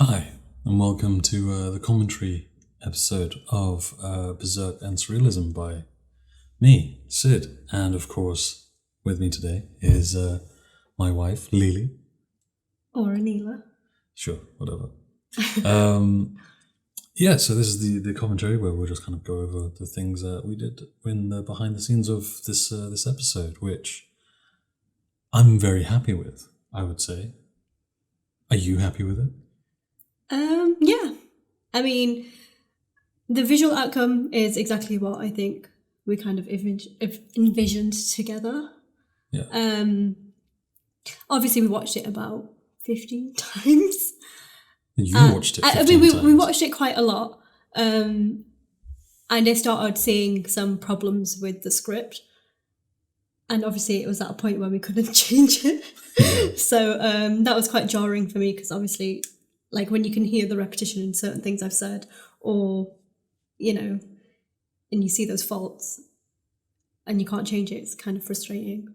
Hi, and welcome to the commentary episode of Berserk and Surrealism by me, Sid. And of course, with me today is my wife, Lily. Or Anila. Sure, whatever. So this is the commentary where we'll just kind of go over the things that we did in the behind the scenes of this episode, which I'm very happy with, I would say. Are you happy with it? Yeah. I mean, the visual outcome is exactly what I think we kind of envisioned together. Yeah. Obviously, we watched it about 15 times. You watched it 15 times. We watched it quite a lot. And I started seeing some problems with the script. And obviously, it was at a point where we couldn't change it. Yeah. So that was quite jarring for me because obviously, like when you can hear the repetition in certain things I've said, or, and you see those faults and you can't change it, it's kind of frustrating.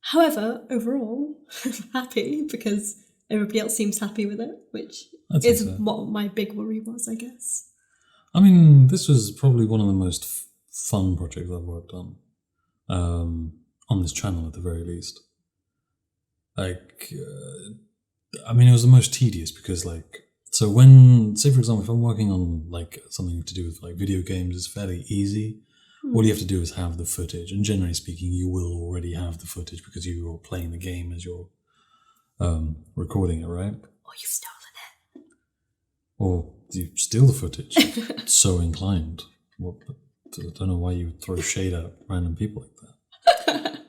However, overall, I'm happy because everybody else seems happy with it, which is what my big worry was, I guess. I mean, this was probably one of the most fun projects I've worked on this channel at the very least. It was the most tedious because, so when, say for example, if I'm working on something to do with video games, it's fairly easy. All you have to do is have the footage, and generally speaking, you will already have the footage because you are playing the game as you're recording it, right? Or you've stolen it. Or you steal the footage. So inclined. I don't know why you would throw shade at random people like that.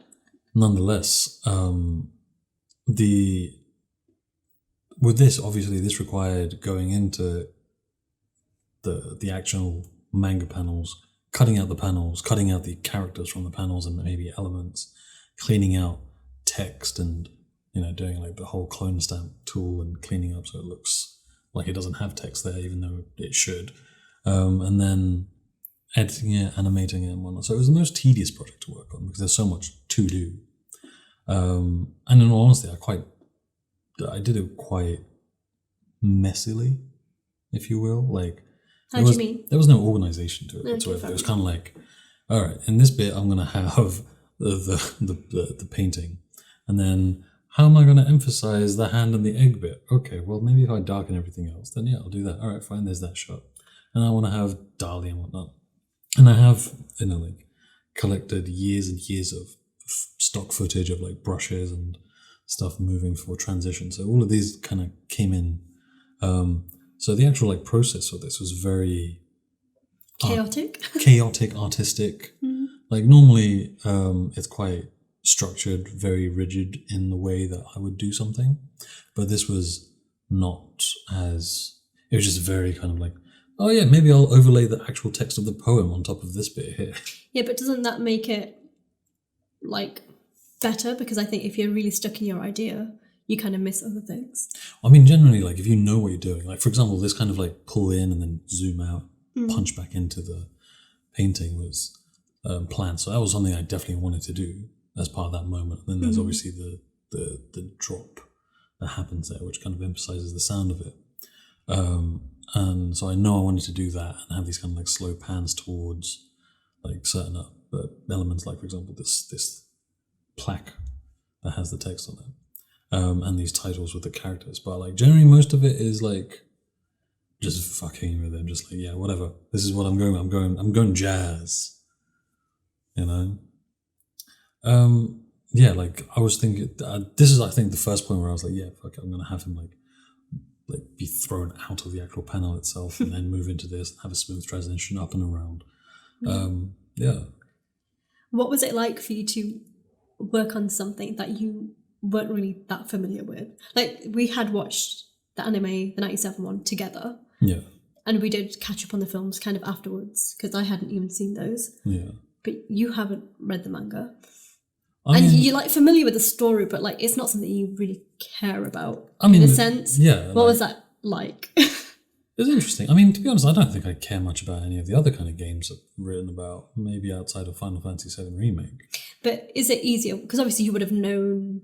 Nonetheless, with this, obviously, this required going into the actual manga panels, cutting out the panels, cutting out the characters from the panels and maybe elements, cleaning out text and, doing the whole clone stamp tool and cleaning up so it looks like it doesn't have text there, even though it should. And then editing it, animating it and whatnot. So it was the most tedious project to work on because there's so much to do. And in all honesty, I did it quite messily, if you will. How do you mean? There was no organization to it whatsoever. It was kind of all right, in this bit, I'm going to have the painting. And then how am I going to emphasize the hand and the egg bit? Okay, well, maybe if I darken everything else, then yeah, I'll do that. All right, fine, there's that shot. And I want to have Dali and whatnot. And I have, collected years and years of stock footage of brushes and stuff moving for transition. So all of these kind of came in. So the actual process of this was very chaotic, artistic. Normally it's quite structured, very rigid in the way that I would do something, but this was not as. It was just very kind of oh yeah, maybe I'll overlay the actual text of the poem on top of this bit here. Yeah, but doesn't that make it better? Because I think if you're really stuck in your idea, you kind of miss other things. I mean, generally, if you know what you're doing, for example, this kind of pull in and then zoom out, punch back into the painting was planned. So that was something I definitely wanted to do as part of that moment. And then there's obviously the drop that happens there, which kind of emphasizes the sound of it. And so I know I wanted to do that and have these kind of slow pans towards certain elements, for example, this plaque that has the text on it. And these titles with the characters, but generally most of it is just fucking with them, just yeah, whatever. This is what I'm going. I'm going jazz. Yeah, I was thinking. This is, I think, the first point where I was yeah, fuck it, I'm gonna have him be thrown out of the actual panel itself, and then move into this and have a smooth transition up and around. Yeah. What was it like for you to work on something that you weren't really that familiar with? We had watched the anime, the 97 one, together. Yeah. And we did catch up on the films kind of afterwards, because I hadn't even seen those. Yeah. But you haven't read the manga. And you're familiar with the story, but it's not something you really care about in a sense. Yeah. What was that like? It was interesting. I mean, to be honest, I don't think I care much about any of the other kind of games I've written about, maybe outside of Final Fantasy VII Remake. But is it easier? Because obviously you would have known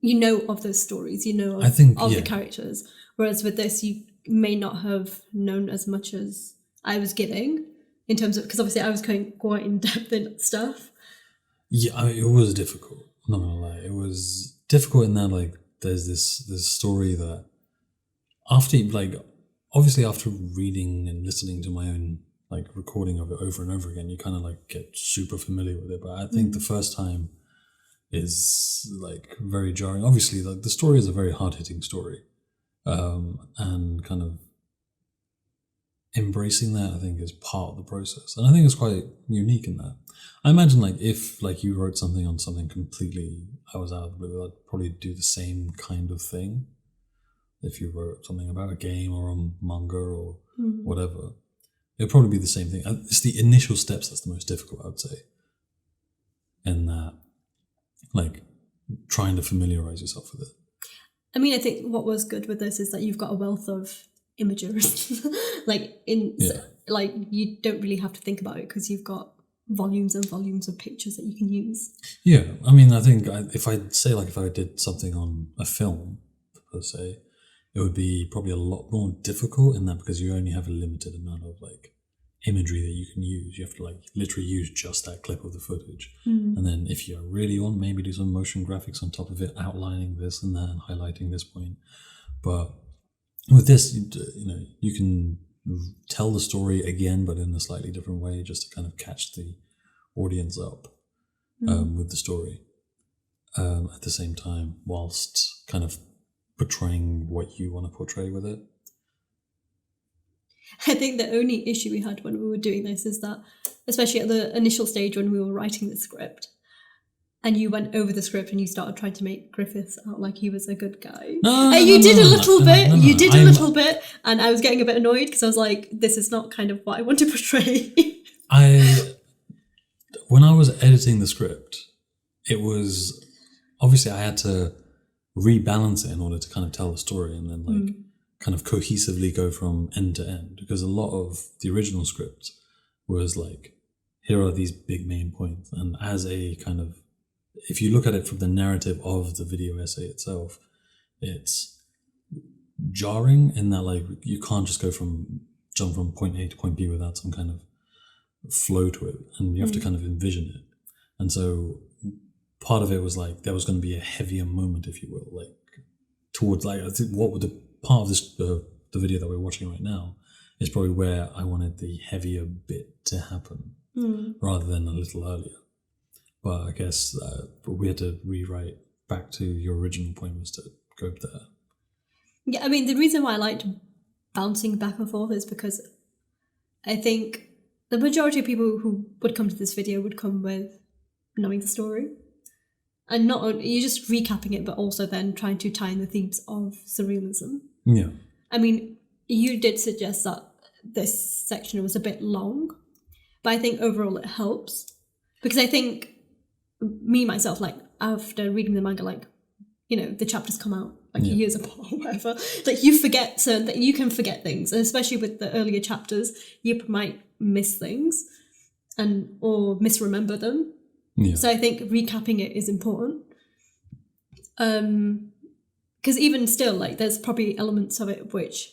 you know of those stories, you know I think, of yeah. the characters. Whereas with this, you may not have known as much as I was giving in terms of, because obviously I was going quite in depth in stuff. Yeah, I mean, it was difficult. I'm not gonna lie, it was difficult in that like there's this story that after like obviously after reading and listening to my own like recording of it over and over again, you kind of like get super familiar with it. But I think the first time is like very jarring. Obviously, like the story is a very hard hitting story, and kind of embracing that I think is part of the process, and I think it's quite unique in that. I imagine like if like you wrote something on something completely I was out of the blue, I'd probably do the same kind of thing. If you wrote something about a game or a manga or whatever, it'd probably be the same thing. It's the initial steps that's the most difficult, I would say. In that, like, trying to familiarize yourself with it. I mean, I think what was good with this is that you've got a wealth of images. like, like you don't really have to think about it because you've got volumes and volumes of pictures that you can use. Yeah, I mean, I think if I did something on a film, per se, it would be probably a lot more difficult in that because you only have a limited amount of like imagery that you can use. You have to like literally use just that clip of the footage. And then if you really want, maybe do some motion graphics on top of it, outlining this and that and highlighting this point. But with this, you can tell the story again, but in a slightly different way, just to kind of catch the audience up with the story at the same time, whilst kind of portraying what you want to portray with it. I think the only issue we had when we were doing this is that, especially at the initial stage when we were writing the script, and you went over the script and you started trying to make Griffith out like he was a good guy. You did a little bit. You did a little bit, and I was getting a bit annoyed because I was like, "This is not kind of what I want to portray." When I was editing the script, it was obviously I had to rebalance it in order to kind of tell the story and then like kind of cohesively go from end to end, because a lot of the original script was like, here are these big main points, and as a kind of, if you look at it from the narrative of the video essay itself, it's jarring in that like you can't just jump from point A to point B without some kind of flow to it, and you have to kind of envision it. And so part of it was like there was going to be a heavier moment, if you will, like towards like I think what would the part of this the video that we're watching right now is probably where I wanted the heavier bit to happen rather than a little earlier. But I guess we had to rewrite back to your original point was to go there. Yeah, I mean the reason why I liked bouncing back and forth is because I think the majority of people who would come to this video would come with knowing the story. And not only, you're just recapping it, but also then trying to tie in the themes of surrealism. Yeah. I mean, you did suggest that this section was a bit long, but I think overall it helps. Because I think me, myself, like, after reading the manga, like, the chapters come out, like, years apart or whatever. Like, you forget that you can forget things. And especially with the earlier chapters, you might miss things or misremember them. Yeah. So I think recapping it is important. Because even still, like, there's probably elements of it which,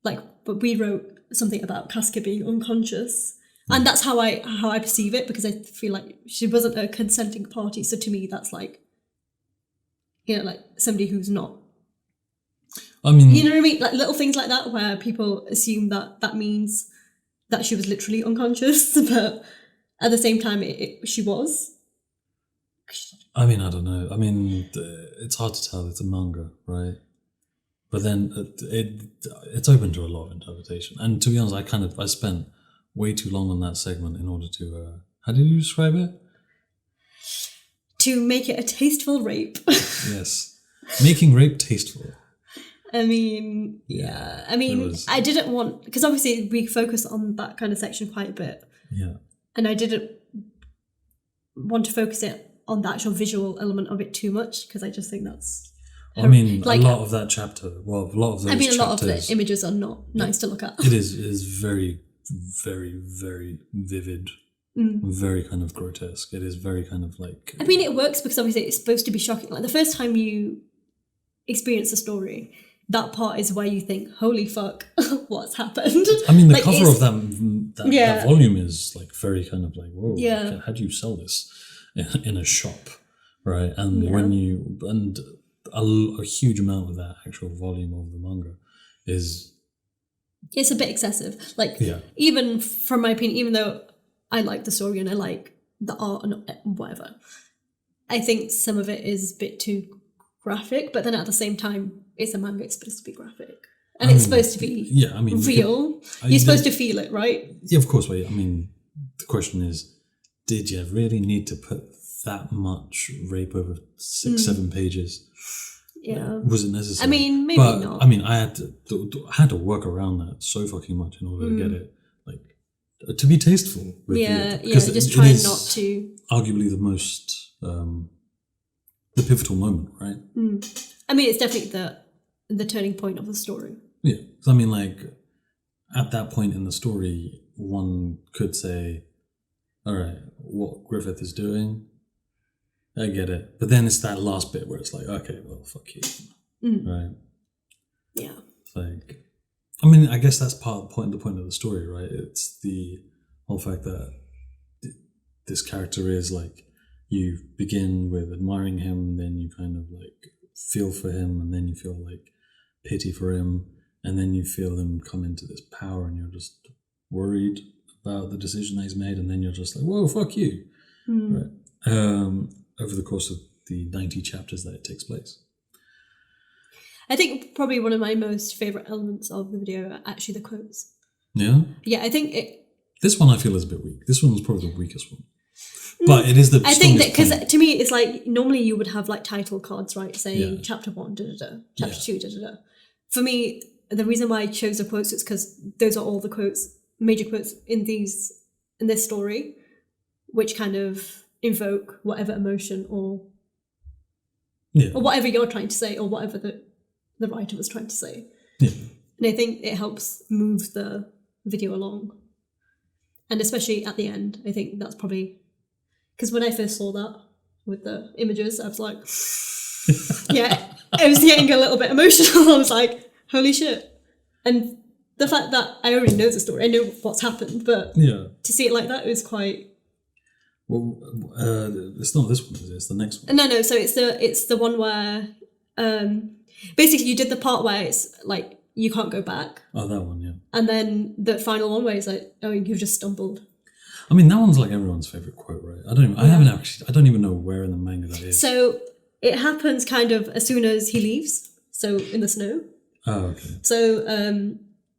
like, but we wrote something about Casca being unconscious. And that's how I perceive it, because I feel like she wasn't a consenting party. So to me, that's like, like somebody who's not. I mean, you know what I mean? Like little things like that where people assume that means that she was literally unconscious, but at the same time, she was. I mean, I don't know. I mean, it's hard to tell. It's a manga, right? But then it's open to a lot of interpretation. And to be honest, I spent way too long on that segment in order to, how did you describe it? To make it a tasteful rape. Yes. Making rape tasteful. I mean, yeah. I mean, I didn't want, because obviously we focus on that kind of section quite a bit. Yeah. And I didn't want to focus it on the actual visual element of it too much, because I just think that's... I mean, like, a lot of that chapter, a lot of those chapters... a lot of the images are not nice to look at. It is very, very, very vivid very kind of grotesque. It is very kind of like... I mean, it works because obviously it's supposed to be shocking. Like the first time you experience a story, that part is where you think, holy fuck, what's happened? I mean, the like, cover of that volume is like very kind of like, whoa, how do you sell this in a shop, right? And when you... And a huge amount of that actual volume of the manga is... It's a bit excessive. Like, even from my opinion, even though I like the story and I like the art and whatever, I think some of it is a bit too graphic, but then at the same time, it's a manga, it's supposed to be graphic. And it's supposed to be real. You're supposed to feel it, right? Yeah, of course. But I mean, the question is, did you really need to put that much rape over 6-7 pages? Yeah. Was it necessary? I mean, maybe not. I mean, I had to work around that so fucking much in order to get it, like, to be tasteful. With just trying not to. Arguably the most, the pivotal moment, right? I mean, it's definitely the turning point of the story. Yeah, I mean, like, at that point in the story, one could say, all right, what Griffith is doing, I get it. But then it's that last bit where it's like, okay, well, fuck you. Right? Yeah. It's like, I mean, I guess that's the point of the story, right? It's the whole fact that this character is like, you begin with admiring him, then you kind of like feel for him, and then you feel like pity for him, and then you feel him come into this power, and you're just worried about the decision that he's made, and then you're just like, whoa, fuck you. Right? Over the course of the 90 chapters that it takes place. I think probably one of my most favourite elements of the video are actually the quotes. Yeah? Yeah, I think it... This one I feel is a bit weak. This one was probably the weakest one. But it is the I think that, because to me, it's like, normally you would have like title cards, right, saying chapter 1, da-da-da, chapter 2, da-da-da. For me, the reason why I chose the quotes is because those are all the quotes, major quotes in this story, which kind of invoke whatever emotion or whatever you're trying to say, or whatever the writer was trying to say. Yeah. And I think it helps move the video along. And especially at the end, I think that's probably... Because when I first saw that with the images, I was like... I was getting a little bit emotional. I was like, holy shit. And the fact that I already know the story, I know what's happened, but to see it like that, it was quite... Well, it's not this one, is it? It's the next one. No. So it's the one where basically you did the part where it's like you can't go back. Oh, that one, yeah. And then the final one where it's like, oh, you've just stumbled. I mean, that one's like everyone's favorite quote, right? I don't even know where in the manga that is. So it happens kind of as soon as he leaves. So in the snow. Oh, okay. So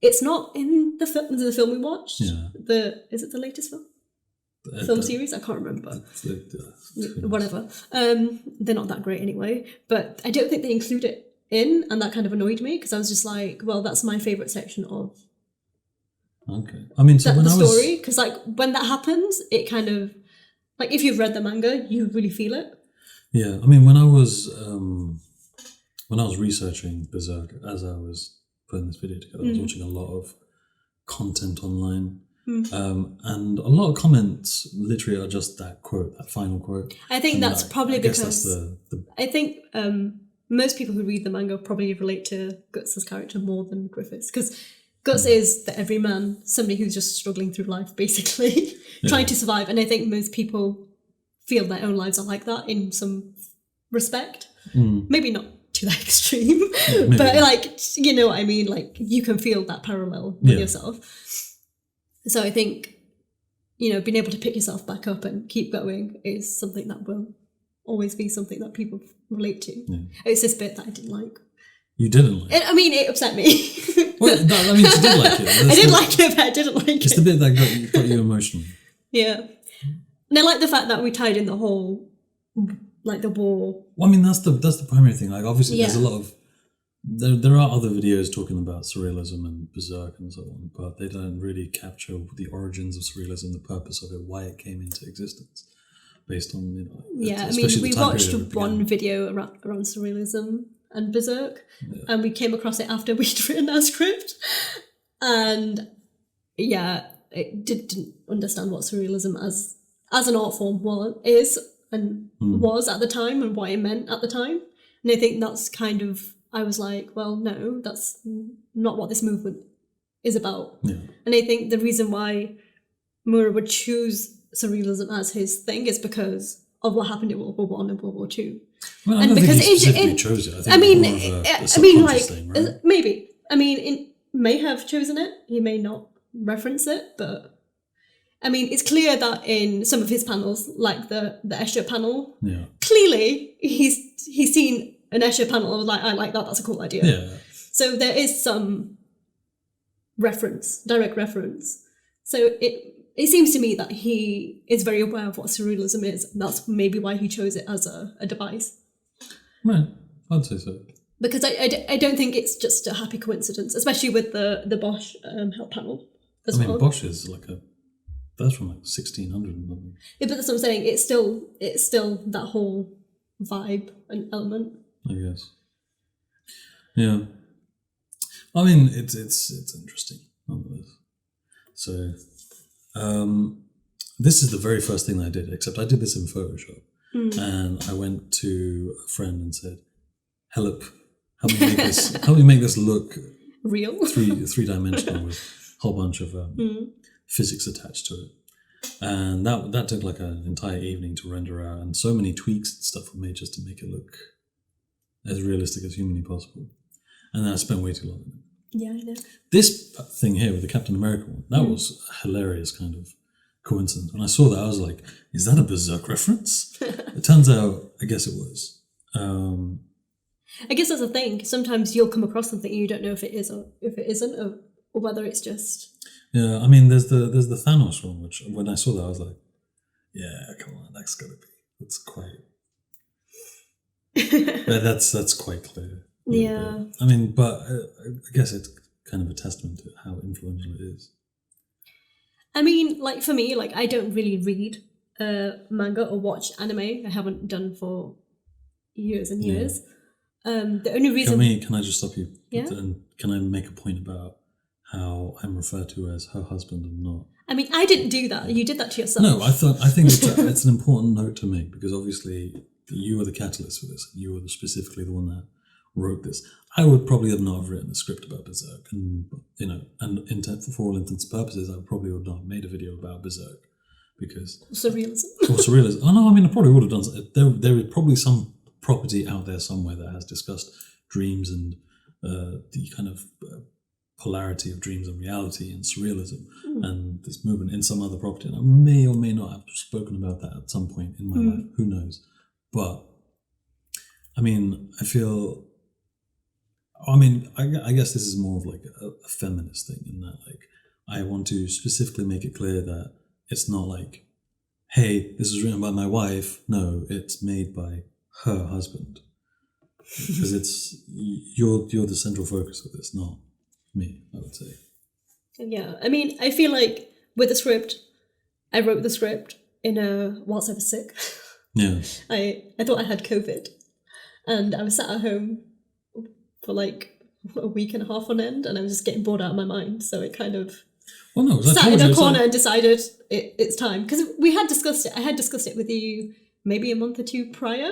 it's not in the film we watched. Yeah. Is it the latest film? Film series? I can't remember. Whatever. They're not that great anyway. But I don't think they include it in, and that kind of annoyed me because I was just like, well, that's my favourite section of I mean, so the story. Because like when that happens, it kind of like if you've read the manga, you really feel it. Yeah, I mean, when I was researching Berserk as I was putting this video together, I was watching a lot of content online. And a lot of comments literally are just that quote, that final quote. I think that's probably because I think most people who read the manga probably relate to Guts' character more than Griffith's, because Guts is the everyman, somebody who's just struggling through life, basically, trying to survive. And I think most people feel their own lives are like that in some respect. Maybe not to that extreme, but like, you know what I mean? Like you can feel that parallel with yourself. So I think, being able to pick yourself back up and keep going is something that will always be something that people relate to. Yeah. It's this bit that I didn't like. You didn't like it? I mean, it upset me. Well, no, I mean, you did like it. I did like it, but I didn't like it. It's the bit that got you emotional. Yeah. And I like the fact that we tied in the whole, like, the war. Well, I mean, that's the primary thing. Like, obviously, there's a lot of... There are other videos talking about surrealism and Berserk and so on, but they don't really capture the origins of surrealism, the purpose of it, why it came into existence, based on, I mean, we watched one video around surrealism and Berserk, and we came across it after we'd written our script, and didn't understand what surrealism as an art form was at the time and what it meant at the time. And I think that's kind of, I was like, well, no, that's not what this movement is about. Yeah. And I think the reason why Moore would choose surrealism as his thing is because of what happened in World War I and World War II. Well, I don't think he specifically chose it. I think it's more of a subconscious thing, right? Maybe. I mean, it may have chosen it. He may not reference it, but I mean, it's clear that in some of his panels, like the Escher panel, clearly he's seen an Escher panel and was like, I like that. That's a cool idea. Yeah. So there is some direct reference. So it seems to me that he is very aware of what surrealism is. And that's maybe why he chose it as a device. Right, I'd say so. Because I don't think it's just a happy coincidence, especially with the Bosch help panel as well. Bosch is that's from 1600 and something. Yeah, but that's what I'm saying. It's still that whole vibe and element, I guess. Yeah. I mean, it's interesting nonetheless. So, this is the very first thing that I did, except I did this in Photoshop. And I went to a friend and said, help me make this look real, three-dimensional with a whole bunch of physics attached to it. And that took like an entire evening to render out, and so many tweaks and stuff were made just to make it look as realistic as humanly possible. And then I spent way too long on it. Yeah, I know. This thing here with the Captain America one, that was a hilarious kind of coincidence. When I saw that, I was like, is that a Berserk reference? It turns out, I guess it was. I guess that's the thing. Sometimes you'll come across something and you don't know if it is or if it isn't, or whether it's just... Yeah, I mean, there's the Thanos one, which when I saw that, I was like, yeah, come on, that's got to be. That's quite... that's quite clear. Yeah. I mean, but I guess it's kind of a testament to how influential it is. I mean, like for me, like I don't really read manga or watch anime. I haven't done for years and years. The only reason... Can I just stop you? Yeah. Can I make a point about how I'm referred to as her husband and not? I mean, I didn't do that. You did that to yourself. No, I think it's an important note to make, because obviously you were the catalyst for this. You were specifically the one that wrote this. I would probably not have written a script about Berserk, and for all intents and purposes, I probably would not have made a video about Berserk, because surrealism. Oh no, I mean, I probably would have done. There is probably some property out there somewhere that has discussed dreams and the kind of polarity of dreams and reality and surrealism and this movement in some other property. And I may or may not have spoken about that at some point in my life. Who knows? But I mean, I guess this is more of like a feminist thing, in that like I want to specifically make it clear that it's not like, hey, this is written by my wife. No, it's made by her husband, because it's you're the central focus of this, not me, I would say. Yeah, I mean, I feel like with the script, I wrote the script whilst I was sick. Yeah. I thought I had COVID, and I was sat at home for like a week and a half on end, and I was just getting bored out of my mind. So it kind of sat in a corner and decided it's time, because we had discussed it. I had discussed it with you maybe a month or two prior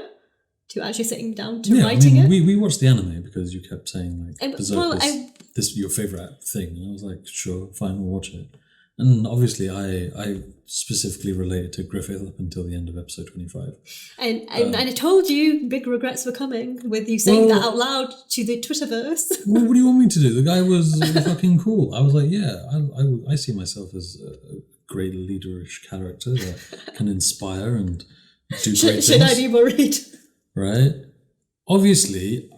to actually sitting down to writing it. We watched the anime because you kept saying like Berserk this is your favourite thing, and I was like, sure, fine, we'll watch it. And obviously I specifically related to Griffith up until the end of episode 25. And I told you big regrets were coming with you saying that out loud to the Twitterverse. Well, what do you want me to do? The guy was fucking cool. I was like, yeah, I see myself as a great leaderish character that can inspire and do great things. Should I be worried? Right? Obviously,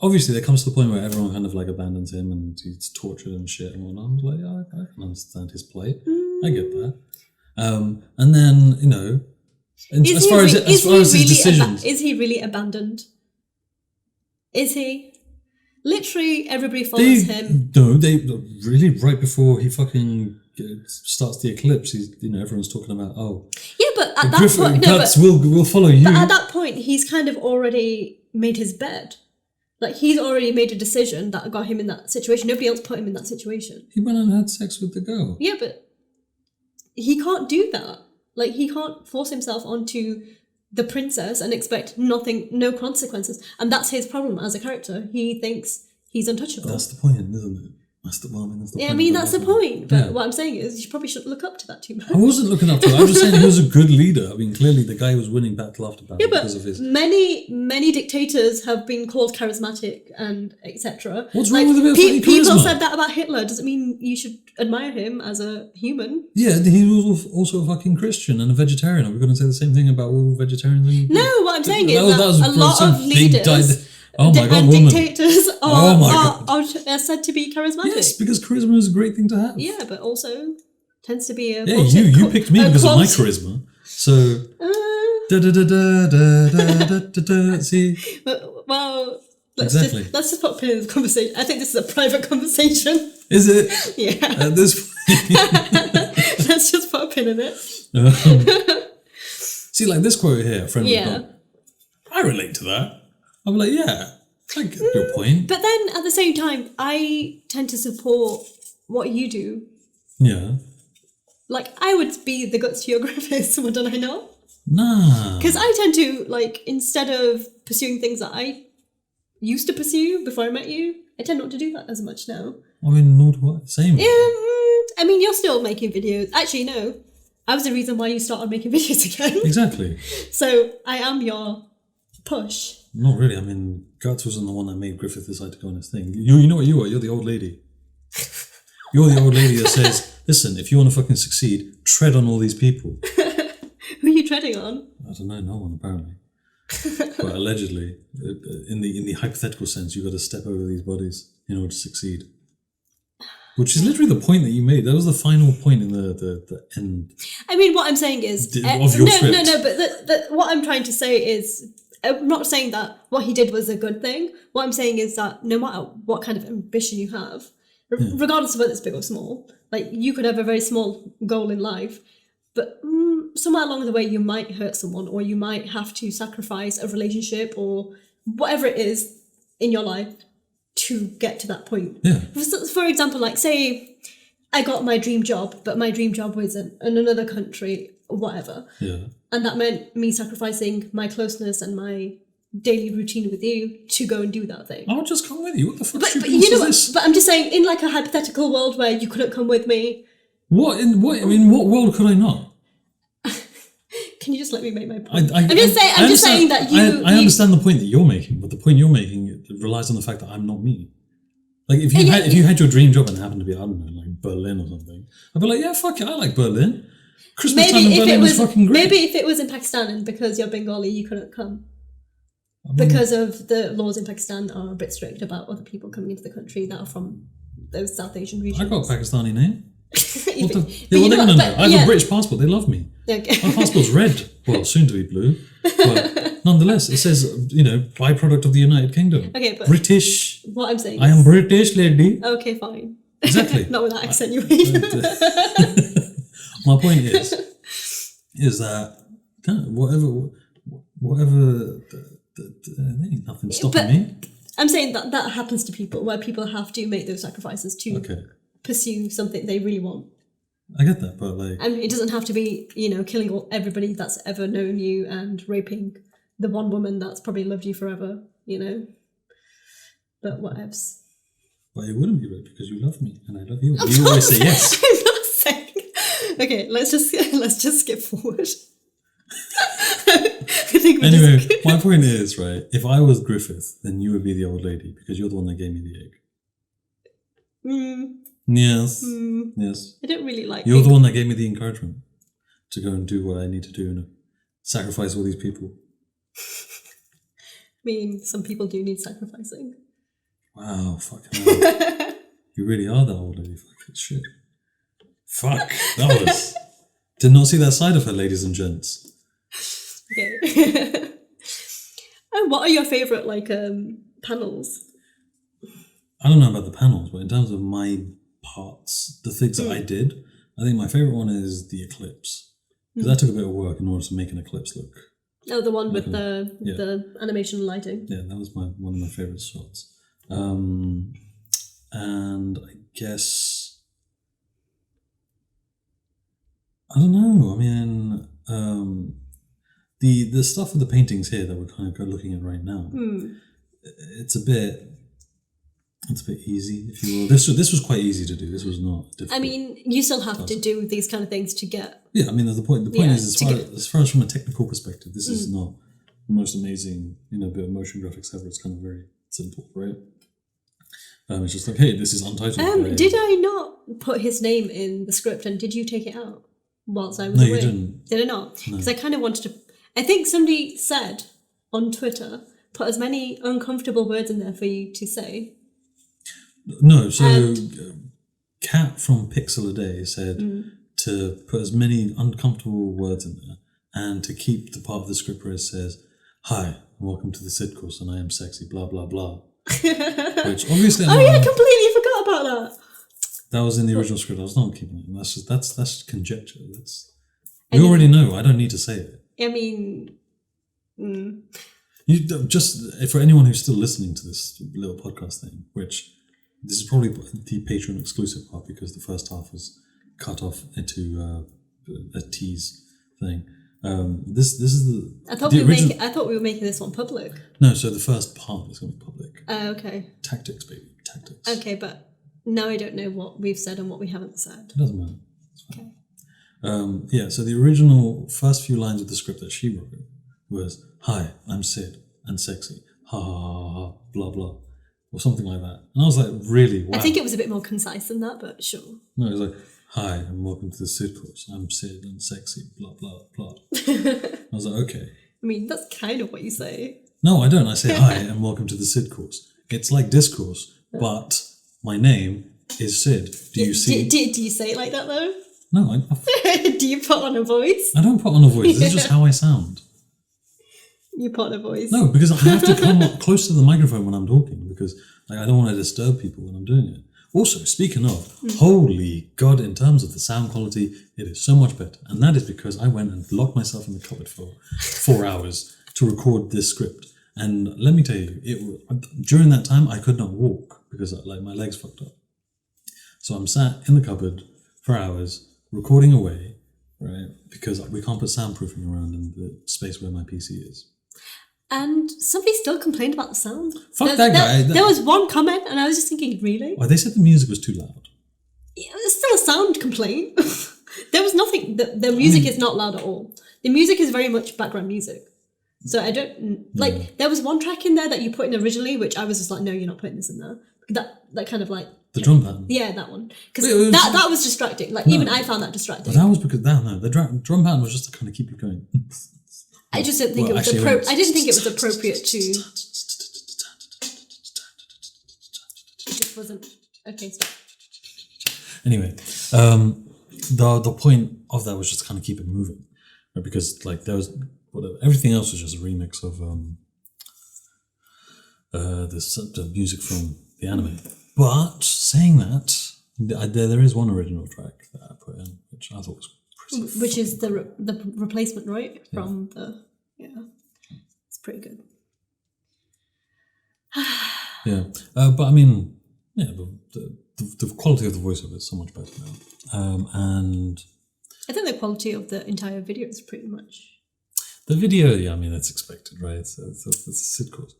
there comes to the point where everyone kind of like abandons him and he's tortured and shit and whatnot. I was like, yeah, I can understand his plight. I get that. And then, you know, as far as his decisions, is he really abandoned? Is he? Literally, everybody follows him. No, they really right before he fucking starts the eclipse. Everyone's talking about yeah, but at that point, we'll follow you. But at that point, he's kind of already made his bed. Like, he's already made a decision that got him in that situation. Nobody else put him in that situation. He went and had sex with the girl. Yeah, but he can't do that. Like, he can't force himself onto the princess and expect no consequences. And that's his problem as a character. He thinks he's untouchable. That's the point, isn't it? That's the point. Yeah, I mean, that's the point. But what I'm saying is, you probably shouldn't look up to that too much. I wasn't looking up to it. I was just saying he was a good leader. I mean, clearly the guy was winning battle after battle because of his... many dictators have been called charismatic and etc. What's wrong with a bit of fucking people charisma? said that about Hitler. Doesn't mean you should admire him as a human. Yeah, he was also a fucking Christian and a vegetarian. Are we going to say the same thing about all vegetarians? No, what I'm saying is that a lot of leaders... Oh my God, and woman. dictators are said to be charismatic. Yes, because charisma is a great thing to have. Yeah, but also tends to be a... Yeah, you picked me because of my charisma. So... See? Well, let's just put a pin in the conversation. I think this is a private conversation. Is it? Yeah. At this point... Let's just put a pin in it. See, like this quote here, friend of God. I relate to that. I'm like, yeah, I get your point. But then at the same time, I tend to support what you do. Yeah. Like, I would be the guts to your Griffiths, wouldn't I not? Nah. Because I tend to, like, instead of pursuing things that I used to pursue before I met you, I tend not to do that as much now. I mean, nor do I. Same. I mean, you're still making videos. Actually, no. I was the reason why you started making videos again. Exactly. So, I am your push. Not really. I mean, Guts wasn't the one that made Griffith decide to go on his thing. You know what you are? You're the old lady. You're the old lady that says, listen, if you want to fucking succeed, tread on all these people. Who are you treading on? I don't know, no one apparently. But allegedly, in the hypothetical sense, you've got to step over these bodies in order to succeed. Which is literally the point that you made. That was the final point in the end. I mean, what I'm saying is... of your script. No, but what I'm trying to say is... I'm not saying that what he did was a good thing. What I'm saying is that no matter what kind of ambition you have, regardless of whether it's big or small, like, you could have a very small goal in life, but somewhere along the way you might hurt someone, or you might have to sacrifice a relationship or whatever it is in your life to get to that point. Yeah. For example, like, say I got my dream job, but my dream job was in another country or whatever. Yeah. And that meant me sacrificing my closeness and my daily routine with you to go and do that thing. I'll just come with you. What the fuck? But you know, but I'm just saying, in like a hypothetical world where you couldn't come with me. What? In what? I mean, what world could I not? Can you just let me make my point? I'm just saying that you. I understand the point that you're making, but the point you're making relies on the fact that I'm not me. Like, if you had your dream job and it happened to be, I don't know, like Berlin or something, I'd be like, yeah, fuck it, I like Berlin. Christmas time in Berlin was fucking great. Maybe if it was in Pakistan and because you're Bengali, you couldn't come. Because of the laws in Pakistan are a bit strict about other people coming into the country that are from those South Asian regions. I got a Pakistani name. What they're gonna know. I have a British passport. They love me. Okay. My passport's red. Well, soon to be blue. But nonetheless, it says, byproduct of the United Kingdom. Okay, but British. What I'm saying I am British, lady. Okay, fine. Exactly. Not with that accent you made. My point is that whatever, there ain't nothing stopping me. I'm saying that happens to people, where people have to make those sacrifices to pursue something they really want. I get that, but like... And it doesn't have to be, killing everybody that's ever known you and raping the one woman that's probably loved you forever, But whatevs. But it wouldn't be rape because you love me and I love you. You always say yes. I'm not saying... Okay, let's just skip forward. Anyway, my point is, right, if I was Griffith, then you would be the old lady because you're the one that gave me the egg. Yes. Yes. I don't really like You're the one that gave me the encouragement to go and do what I need to do and sacrifice all these people. I mean, some people do need sacrificing. Wow, fucking hell. You really are that old lady. Fucking shit. Fuck. That was... Did not see that side of her, ladies and gents. Okay. And what are your favourite, panels? I don't know about the panels, but in terms of my parts, the things that I did, I think my favourite one is the eclipse. Because that took a bit of work in order to make an eclipse look. Oh, the one with the animation and lighting. Yeah, that was one of my favourite shots. And I guess I don't know. I mean, the stuff with the paintings here that we're kind of looking at right now, it's a bit easy, if you will. This was quite easy to do. This was not difficult. I mean, you still have to do these kind of things to get. Yeah, I mean, the point is, as far as from a technical perspective, this is not the most amazing, bit of motion graphics ever. It's kind of very simple, right? It's just like, hey, this is untitled. Did I not put his name in the script, and did you take it out whilst I was away? No, you didn't. Did I not? Because I kind of wanted to. I think somebody said on Twitter, put as many uncomfortable words in there for you to say. No, so Kat from Pixel a Day said to put as many uncomfortable words in there, and to keep the part of the script where it says, "Hi, welcome to the Sid course, and I am sexy, blah blah blah." Which obviously, I completely forgot about that. That was in the original script. I was not keeping it. That's conjecture. We already know. I don't need to say it. I mean, you just for anyone who's still listening to this little podcast thing, which this is probably the Patreon exclusive part because the first half was cut off into a tease thing. This is the. I thought we were making this one public. No, so the first part is going to be public. Okay. Tactics, baby, tactics. Okay, but now I don't know what we've said and what we haven't said. It doesn't matter. It's fine. Okay. So the original first few lines of the script that she wrote was, "Hi, I'm Sid and sexy. Ha ha ha ha, blah blah," or something like that. And I was like, really? Wow. I think it was a bit more concise than that, but sure. No, it was like, "Hi, and welcome to the Sid course. I'm Sid and sexy, blah, blah, blah." I was like, okay. I mean, that's kind of what you say. No, I don't. I say, "Hi, and welcome to the Sid course." It's like discourse, but my name is Sid. Do you see? Do you say it like that, though? No, Do you put on a voice? I don't put on a voice. This is just how I sound. You put on a voice? No, because I have to come up close to the microphone when I'm talking because I don't want to disturb people when I'm doing it. Also, speaking of, holy God, in terms of the sound quality, it is so much better. And that is because I went and locked myself in the cupboard for 4 hours to record this script. And let me tell you, during that time, I could not walk because my legs fucked up. So I'm sat in the cupboard for hours, recording away, right? Because we can't put soundproofing around in the space where my PC is. And somebody still complained about the sound. Fuck that guy. There was one comment, and I was just thinking, really? Well, they said the music was too loud. Yeah, it's still a sound complaint. There was nothing. The music is not loud at all. The music is very much background music. So I don't like. There was one track in there that you put in originally, which I was just like, no, you're not putting this in there. That kind of like the drum pattern. Yeah, that one, because that was distracting. Like even I found that distracting. But that was because the drum pattern was just to kind of keep you going. I just didn't think it was appropriate. I didn't think it was appropriate to. It just wasn't. Okay, stop. Anyway, the point of that was just to kind of keep it moving, right? Because like there was everything else was just a remix of the music from the anime. But saying that, there is one original track that I put in, which I thought was. Which is the replacement, right? From it's pretty good. But I mean, the quality of the voiceover is so much better now, and I think the quality of the entire video is pretty much. The video, I mean, that's expected, right? It's a sitcom.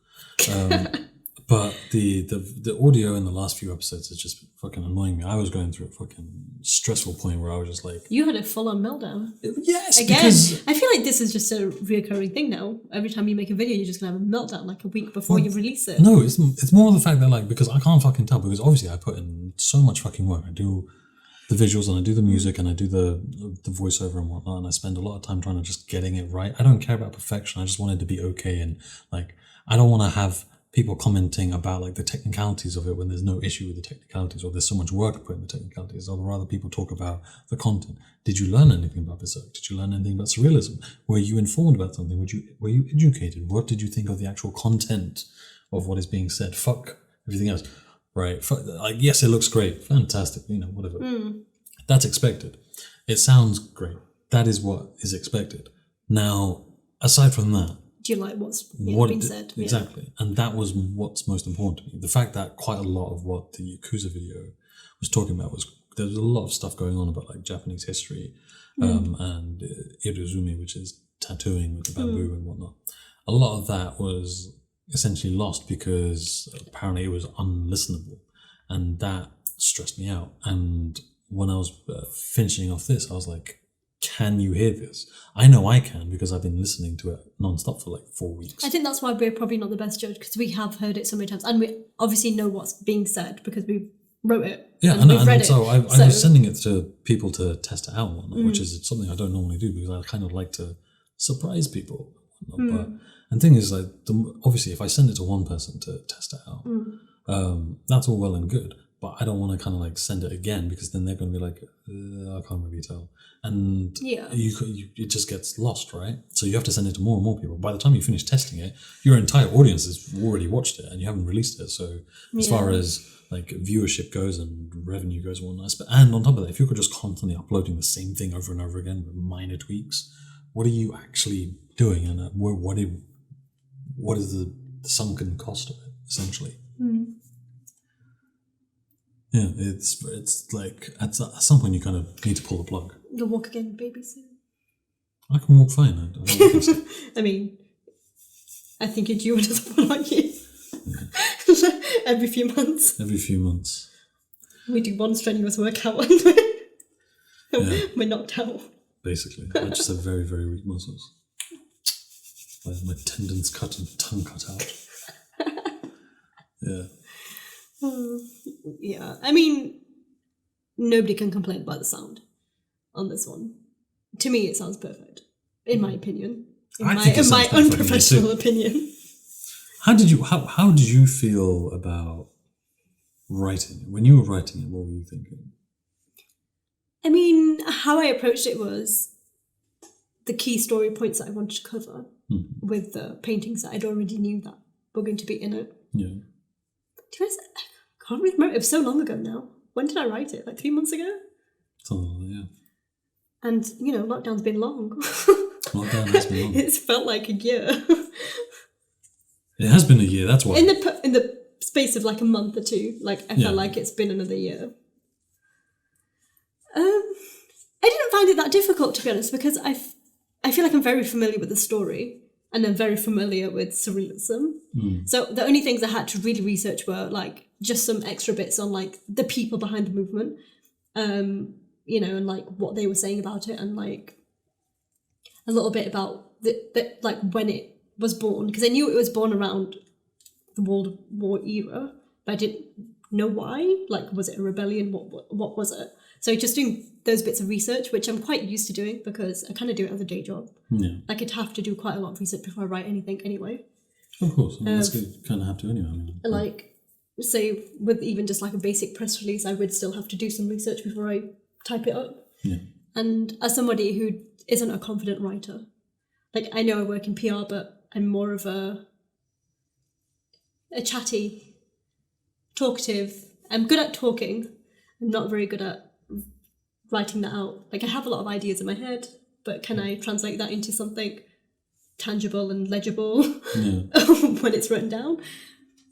But the audio in the last few episodes has just been fucking annoying me. I was going through a fucking stressful point where I was just like... You had a full-on meltdown. Yes, again, because... I feel like this is just a reoccurring thing now. Every time you make a video, you're just going to have a meltdown like a week before you release it. No, it's more the fact that like, because I can't fucking tell, because obviously I put in so much fucking work. I do the visuals and I do the music and I do the voiceover and whatnot, and I spend a lot of time trying to just getting it right. I don't care about perfection. I just want it to be okay, and like I don't want to have people commenting about like the technicalities of it when there's no issue with the technicalities, or there's so much work put in the technicalities. I'd rather people talk about the content. Did you learn anything about Berserk? Did you learn anything about Surrealism? Were you informed about something? Were you educated? What did you think of the actual content of what is being said? Fuck everything else. Right, like yes, it looks great, fantastic, whatever. That's expected. It sounds great. That is what is expected. Now, aside from that, do you like what's being said? Exactly, and that was what's most important to me. The fact that quite a lot of what the Yakuza video was talking about was there's a lot of stuff going on about like Japanese history, and iruzumi, which is tattooing with the bamboo and whatnot. A lot of that was essentially lost because apparently it was unlistenable, and that stressed me out. And when I was finishing off this, I was like, can you hear this? I know I can because I've been listening to it non-stop for like 4 weeks. I think that's why we're probably not the best judge, because we have heard it so many times, and we obviously know what's being said because we wrote it. Yeah, and we've read it. So I was sending it to people to test it out, and whatnot, which is something I don't normally do because I kind of like to surprise people. But and the thing is, like, obviously, if I send it to one person to test it out, that's all well and good. But I don't want to kind of like send it again because then they're going to be like, I can't really tell. And it just gets lost, right? So you have to send it to more and more people. By the time you finish testing it, your entire audience has already watched it and you haven't released it. So as far as like viewership goes and revenue goes and whatnot, and on top of that, if you're just constantly uploading the same thing over and over again with minor tweaks, what are you actually doing? And what is the sunken cost of it, essentially? Yeah, it's like at some point you kind of need to pull the plug. You'll walk again, baby, soon. I can walk fine. I don't I mean, I think you're due another one, aren't you? Yeah. Every few months. Every few months. We do one strenuous workout and we're knocked out. Basically. I just have very, very weak muscles. I have my tendons cut and tongue cut out. Yeah. Yeah, I mean, nobody can complain about the sound on this one. To me, it sounds perfect, in my opinion. In my unprofessional opinion. How did you feel about writing it? When you were writing it, what were you thinking? I mean, how I approached it was the key story points that I wanted to cover with the paintings that I'd already knew that were going to be in it. Yeah. I can't really remember. It was so long ago now. When did I write it? Like 3 months ago? Something like that, yeah. And, lockdown's been long. Lockdown has been long. It's felt like a year. It has been a year, that's why. In the space of like a month or two, like I felt like it's been another year. I didn't find it that difficult, to be honest, because I feel like I'm very familiar with the story. And I'm very familiar with Surrealism. So the only things I had to really research were like just some extra bits on like the people behind the movement, and like what they were saying about it, and like a little bit about the like when it was born, because I knew it was born around the World War era, but I didn't know why. Like, was it a rebellion? What was it? So just doing those bits of research, which I'm quite used to doing because I kind of do it as a day job. Yeah. Like, I'd have to do quite a lot of research before I write anything anyway. Of course. I mean, that's good. You kind of have to anyway. I mean, like, say, with even just like a basic press release, I would still have to do some research before I type it up. Yeah. And as somebody who isn't a confident writer, like, I know I work in PR, but I'm more of a chatty, talkative. I'm good at talking. I'm not very good at writing that out. Like, I have a lot of ideas in my head, but can I translate that into something tangible and legible when it's written down?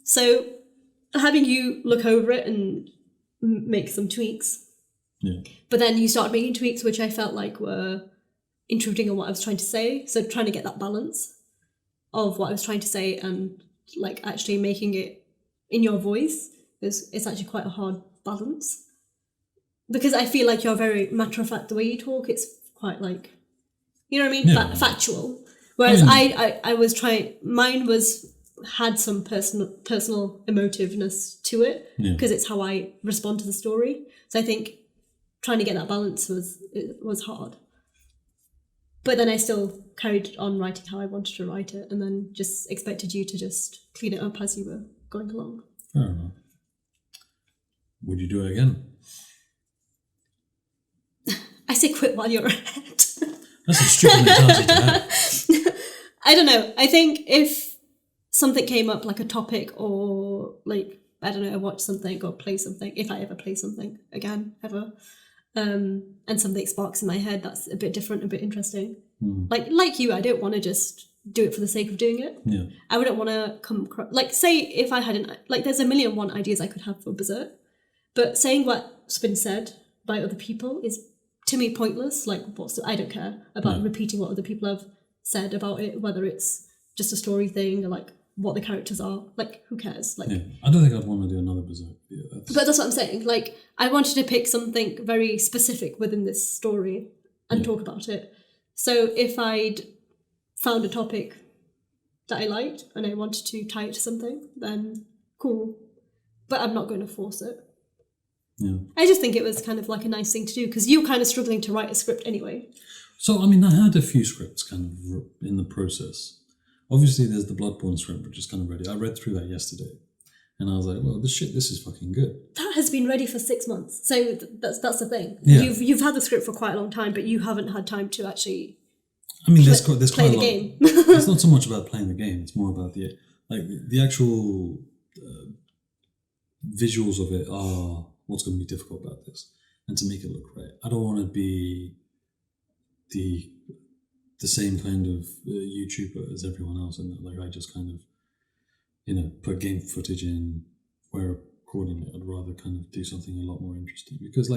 So having you look over it and make some tweaks, but then you start making tweaks which I felt like were intruding on what I was trying to say. So trying to get that balance of what I was trying to say and like actually making it in your voice is actually quite a hard balance. Because I feel like you're very matter-of-fact. The way you talk, it's quite like, you know what I mean? Yeah. Factual. Whereas I was trying, mine had some personal emotiveness to it because it's how I respond to the story. So I think trying to get that balance was hard. But then I still carried on writing how I wanted to write it and then just expected you to just clean it up as you were going along. Fair enough. Would you do it again? I say quit while you're ahead. That's a stupid mentality to have. I don't know. I think if something came up, like a topic or like, I don't know, I watch something or play something, if I ever play something again, ever, and something sparks in my head, that's a bit different, a bit interesting. Like you, I don't want to just do it for the sake of doing it. Yeah. I wouldn't want to come across, like, say if I hadn't, like, there's a million and one ideas I could have for Berserk, but saying what's been said by other people is, to me, pointless. Like, I don't care about repeating what other people have said about it, whether it's just a story thing or like what the characters are. Like, who cares? Like, I don't think I'd want to do another Berserk video. But that's what I'm saying. Like, I wanted to pick something very specific within this story and talk about it. So if I'd found a topic that I liked and I wanted to tie it to something, then cool. But I'm not going to force it. Yeah. I just think it was kind of like a nice thing to do because you were kind of struggling to write a script anyway. So, I mean, I had a few scripts kind of in the process. Obviously, there's the Bloodborne script, which is kind of ready. I read through that yesterday. And I was like, well, this is fucking good. That has been ready for 6 months. So that's the thing. Yeah. You've had the script for quite a long time, but you haven't had time to actually there's play quite a the lot. game. It's not so much about playing the game. It's more about the actual visuals of it are what's going to be difficult about this, and to make it look right. I don't want to be the same kind of YouTuber as everyone else, and like I just kind of put game footage in where recording it. I'd rather kind of do something a lot more interesting because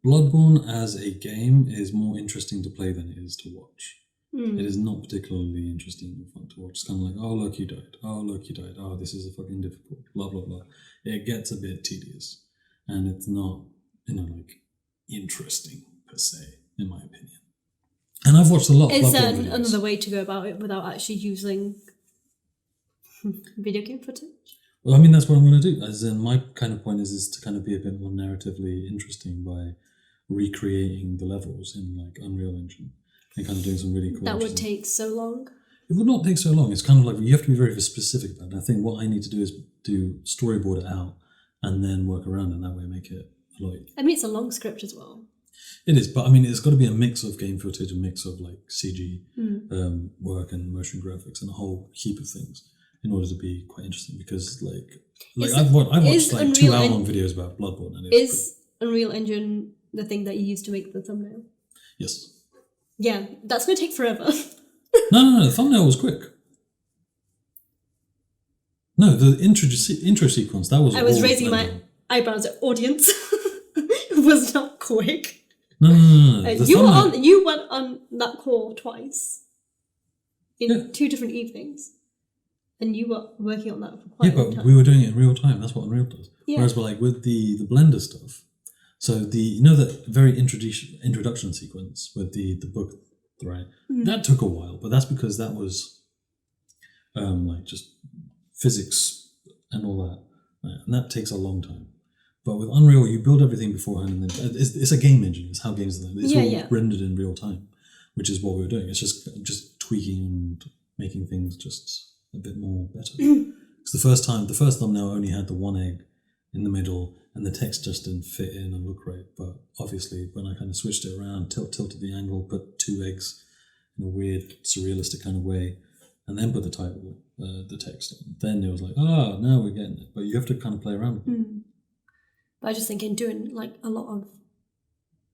Bloodborne as a game is more interesting to play than it is to watch. It is not particularly interesting and fun to watch. It's kind of like, oh, look, you died. Oh, look, you died. Oh, this is a fucking difficult. Blah, blah, blah. It gets a bit tedious. And it's not, like, interesting, per se, in my opinion. And I've watched a lot of Is Bloodborne there videos. another way to go about it without actually using video game footage? Well, I mean, that's what I'm going to do. As in, my kind of point is to kind of be a bit more narratively interesting by recreating the levels in, like, Unreal Engine. And kind of doing some really cool That would take so long. It would not take so long. It's kind of like you have to be very specific about it. I think what I need to do is to storyboard it out and then work around it, and that way make it a lot. I mean, it's a long script as well. It is, but I mean, it's got to be a mix of game footage, a mix of like CG work and motion graphics and a whole heap of things in order to be quite interesting. Because I've watched like 2 hour-long videos about Bloodborne, and is Unreal Engine the thing that you use to make the thumbnail? Yes. Yeah, that's going to take forever. No, the thumbnail was quick. No, the intro sequence, that was... I was raising my eyebrows at audience. It was not quick. No. You went on that call twice. In 2 different evenings. And you were working on that for quite a long time. Yeah, but we were doing it in real time. That's what Unreal does. Yeah. Whereas like with the Blender stuff, so the very introduction sequence with the book, right? That took a while, but that's because that was like just physics and all that, right? And that takes a long time. But with Unreal, you build everything beforehand, and then it's a game engine. It's how games are done. It's all rendered in real time, which is what we were doing. It's just tweaking and making things just a bit more better. Because the first thumbnail only had the one egg in the middle, and the text just didn't fit in and look right. But obviously, when I kind of switched it around, tilted the angle, put 2 eggs in a weird, surrealistic kind of way, and then put the title, the text on, then it was like, now we're getting it. But you have to kind of play around with it. But I was just thinking doing like a lot of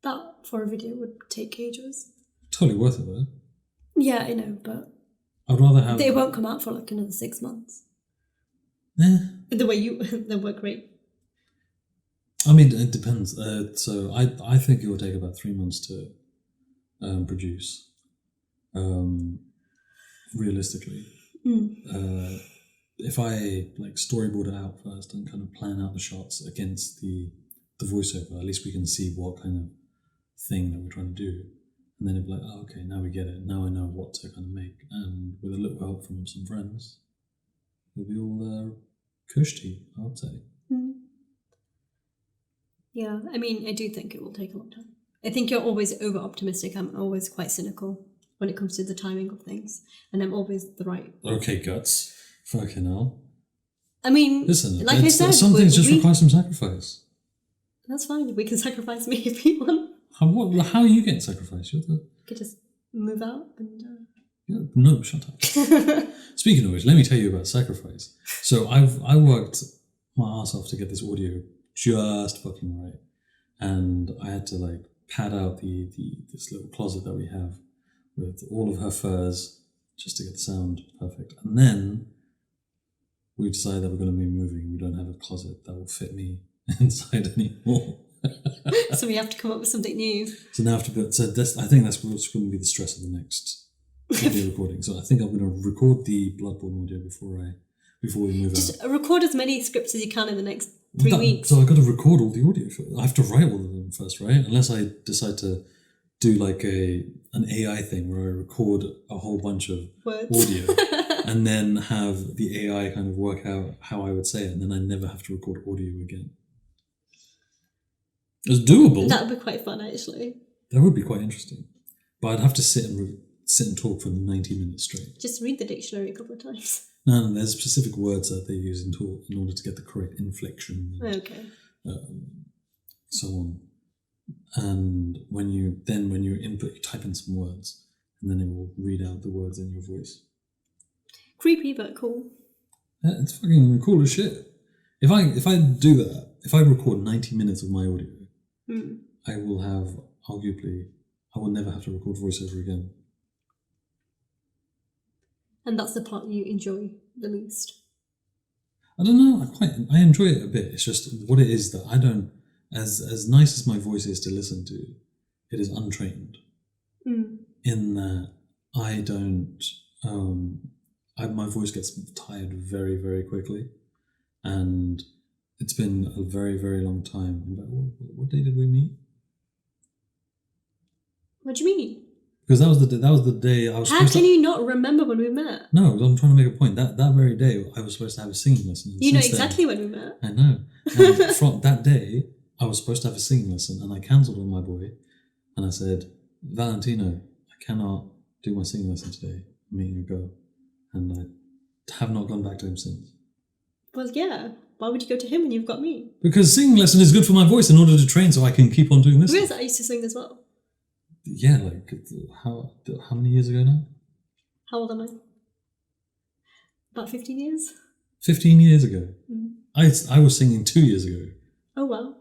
that for a video would take ages. Totally worth it, though. Yeah, I know, but I'd rather have... They won't come out for like another 6 months. The way they work great. I mean, it depends. So I think it will take about 3 months to produce, realistically. If I like storyboard it out first and kind of plan out the shots against the voiceover, at least we can see what kind of thing that we're trying to do. And then it'd be like, okay, now we get it. Now I know what to kind of make. And with a little help from some friends, it'll be all cushy, I would say. Yeah, I mean, I do think it will take a long time. I think you're always over-optimistic. I'm always quite cynical when it comes to the timing of things. And I'm always the right... Okay, guts. Fucking hell. I mean, listen, like I said... Some things just require some sacrifice. That's fine. We can sacrifice me if you want. How are you getting sacrificed? You could just move out and... No, shut up. Speaking of which, let me tell you about sacrifice. So I worked my ass off to get this audio just fucking right, and I had to like pad out this little closet that we have with all of her furs just to get the sound perfect. And then we decided that we're going to be moving. We don't have a closet that will fit me inside anymore. So we have to come up with something new. So now I have to put. I think that's what's going to be the stress of the next audio recording. So I think I'm going to record the Bloodborne audio before we move out. Just record as many scripts as you can in the next 3 weeks. So I've got to record all the audio. I have to write all of them first, right? Unless I decide to do like an AI thing where I record a whole bunch of Words. audio and then have the AI kind of work out how I would say it, and then I never have to record audio again. It's doable. That would be quite fun, actually. That would be quite interesting. But I'd have to sit and talk for 90 minutes straight. Just read the dictionary a couple of times. No, there's specific words that they use in talk in order to get the correct inflection. And, Okay. so on. And when you input, you type in some words, and then it will read out the words in your voice. Creepy, but cool. Yeah, it's fucking cool as shit. If I do that, if I record 90 minutes of my audio, I will never have to record voiceover again. And that's the part you enjoy the least. I don't know. I enjoy it a bit. It's just what it is that I don't. As nice as my voice is to listen to, it is untrained. In that I don't. My voice gets tired very, very quickly, and it's been a very, very long time. What day did we meet? What do you mean? Because that was the day I was. How can you not remember when we met? No, I'm trying to make a point. That very day I was supposed to have a singing lesson. You know exactly when we met. I know. And from that day, I was supposed to have a singing lesson, and I cancelled on my boy, and I said, Valentino, I cannot do my singing lesson today. I'm meeting a girl, and I have not gone back to him since. Well, yeah. Why would you go to him when you've got me? Because singing lesson is good for my voice in order to train, so I can keep on doing this. Whereas I used to sing as well. Yeah, like how many years ago now? How old am I? About 15 years. 15 years ago. I was singing 2 years ago. Oh wow.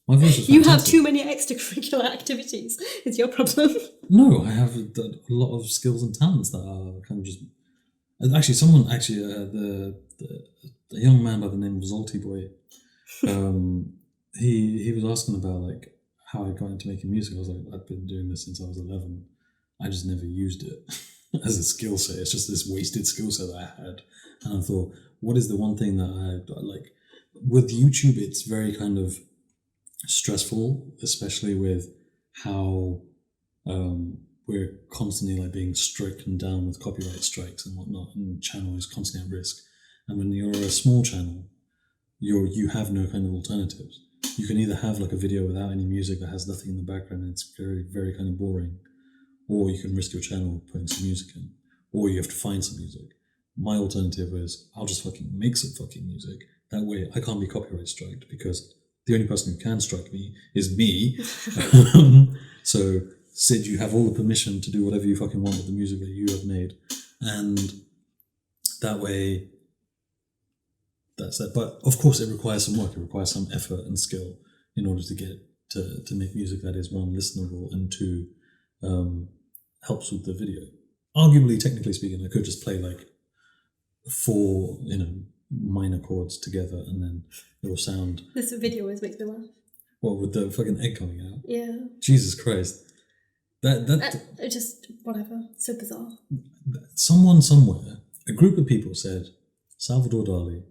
My voice was fantastic. You have too many extracurricular activities. It's your problem. No, I have a lot of skills and talents that are kind of just. Actually, the young man by the name of Zolty Boy, he was asking about like how I got into making music. I was like, I've been doing this since I was 11. I just never used it as a skill set. It's just this wasted skill set that I had. And I thought, what is the one thing that I like? With YouTube, it's very kind of stressful, especially with how we're constantly like being stricken down with copyright strikes and whatnot, and the channel is constantly at risk. And when you're a small channel, you have no kind of alternatives. You can either have like a video without any music that has nothing in the background and it's very, very kind of boring, or you can risk your channel putting some music in, or you have to find some music. My alternative is I'll just fucking make some fucking music. That way I can't be copyright striked because the only person who can strike me is me. So Sid, you have all the permission to do whatever you fucking want with the music that you have made. And that way, that's that. But of course it requires some work. It requires some effort and skill in order to get to make music that is, one, listenable, and two, helps with the video. Arguably, technically speaking, I could just play like 4, minor chords together and then it will sound... This video always makes me laugh. What, with the fucking egg coming out? Yeah. Jesus Christ. That just, whatever. So bizarre. Someone somewhere, a group of people said, Salvador Dali...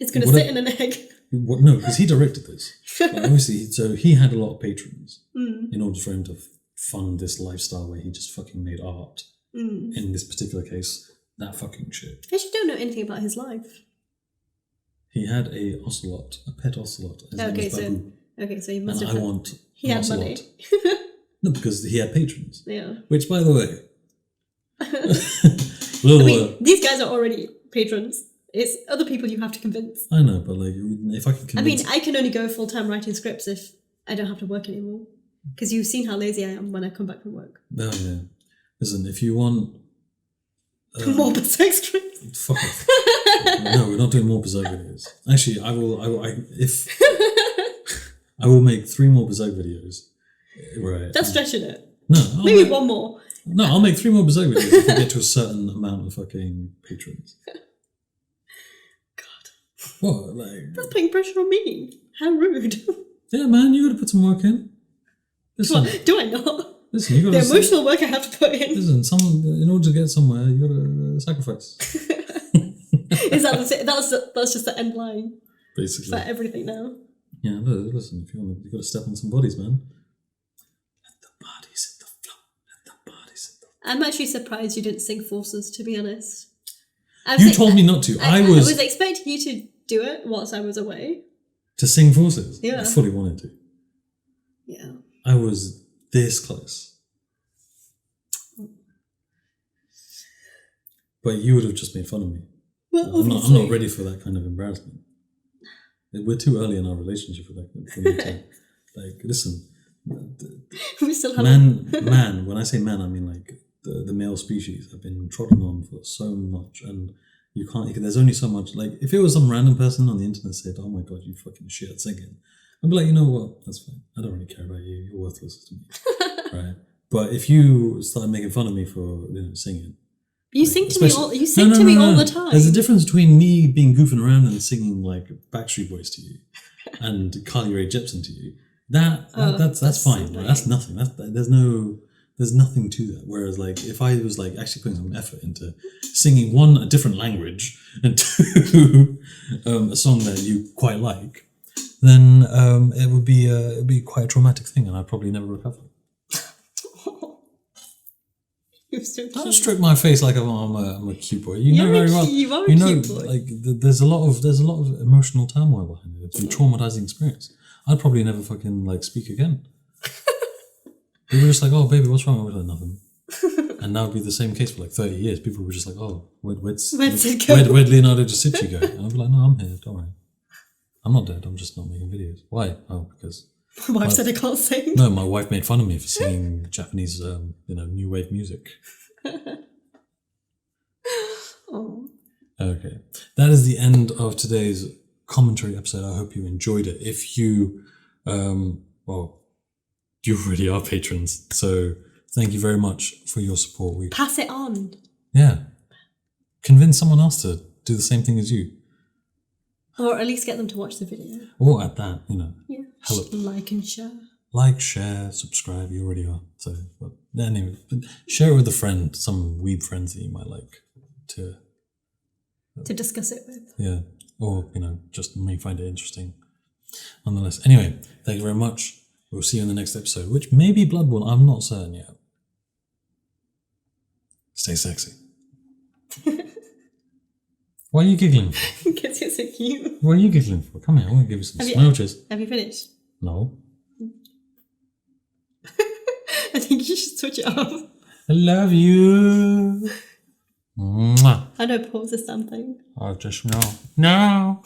It's going to sit in an egg. No, because he directed this. Obviously, so he had a lot of patrons in order for him to fund this lifestyle where he just fucking made art. In this particular case, that fucking shit. I actually don't know anything about his life. He had a pet ocelot. Okay, so he must have. He had money. No, because he had patrons. Yeah. Which, by the way, these guys are already patrons. It's other people you have to convince. I know, but like, if I can convince... I can only go full-time writing scripts if I don't have to work anymore. Because you've seen how lazy I am when I come back from work. Oh, yeah. Listen, if you want... more Berserk scripts? Fuck off. No, we're not doing more Berserk videos. Actually, I will make 3 more Berserk videos. Right. That's stretching it. No. Maybe 1 more. No, I'll make 3 more Berserk videos if we get to a certain amount of fucking patrons. God. What? Like... That's putting pressure on me. How rude. Yeah, man, you got to put some work in. Listen, Do I not? listen, you got The to emotional work I have to put in. listen. In order to get somewhere, you got to sacrifice. Is that that's just the end line Basically, for everything now? yeah. Listen, if you want, you got to step on some bodies, man. Let the bodies hit the floor. Let the bodies hit the floor. I'm actually surprised you didn't sing Forces, to be honest. You told me not to. I was expecting you to do it whilst I was away. to sing Forces. Yeah. I fully wanted to. Yeah. I was this close. But you would have just made fun of me. Well, I'm not ready for that kind of embarrassment. We're too early in our relationship for that. For me to, like, listen, we still have man. When I say man, I mean like the male species have been trodden on for so much, and you can't. There's only so much. Like, if it was some random person on the internet said, "Oh my god, you fucking shit at singing," I'd be like, you know what? That's fine. I don't really care about you. You're worthless to me, right? But if you started making fun of me for singing. You sing to me all. You sing to me all the time. There's a difference between me being goofing around and singing like Backstreet Boys to you, and Carly Rae Jepsen to you. That's fine. Right? That's nothing. There's nothing to that. Whereas like if I was like actually putting some effort into singing one a different language and two a song that you quite like, then it would be quite a traumatic thing, and I'd probably never recover. Don't stroke my face like I'm a cute boy. You know very well. You are a cute boy. Like there's a lot of emotional turmoil behind it. It's a traumatizing experience. I'd probably never fucking like speak again. We were just like, oh baby, what's wrong? I was like, nothing. And now it'd be the same case for like 30 years. People were just like, oh, where'd Leonardo da Sidci go? And I'd be like, no, I'm here. Don't worry. I'm not dead. I'm just not making videos. Why? Oh, because my wife said I can't sing. No, my wife made fun of me for singing Japanese, new wave music. Oh. Okay, that is the end of today's commentary episode. I hope you enjoyed it. If you, you already are patrons, so thank you very much for your support. Pass it on. Yeah, convince someone else to do the same thing as you. Or at least get them to watch the video. Or at that, Yeah. Help. Like and share. Like, share, subscribe. You already are. So, but anyway, share it with a friend, some weeb friends that you might like to discuss it with. Yeah. Or, just may find it interesting. Nonetheless. Anyway, thank you very much. We'll see you in the next episode, which may be Bloodborne. I'm not certain yet. Stay sexy. Why are you giggling for? Because you're so cute. What are you giggling for? Come here, I want to give you some smooches. Have you finished? No. I think you should switch it off. I love you. Mwah. I know, pause this damn thing. Oh, just no. No.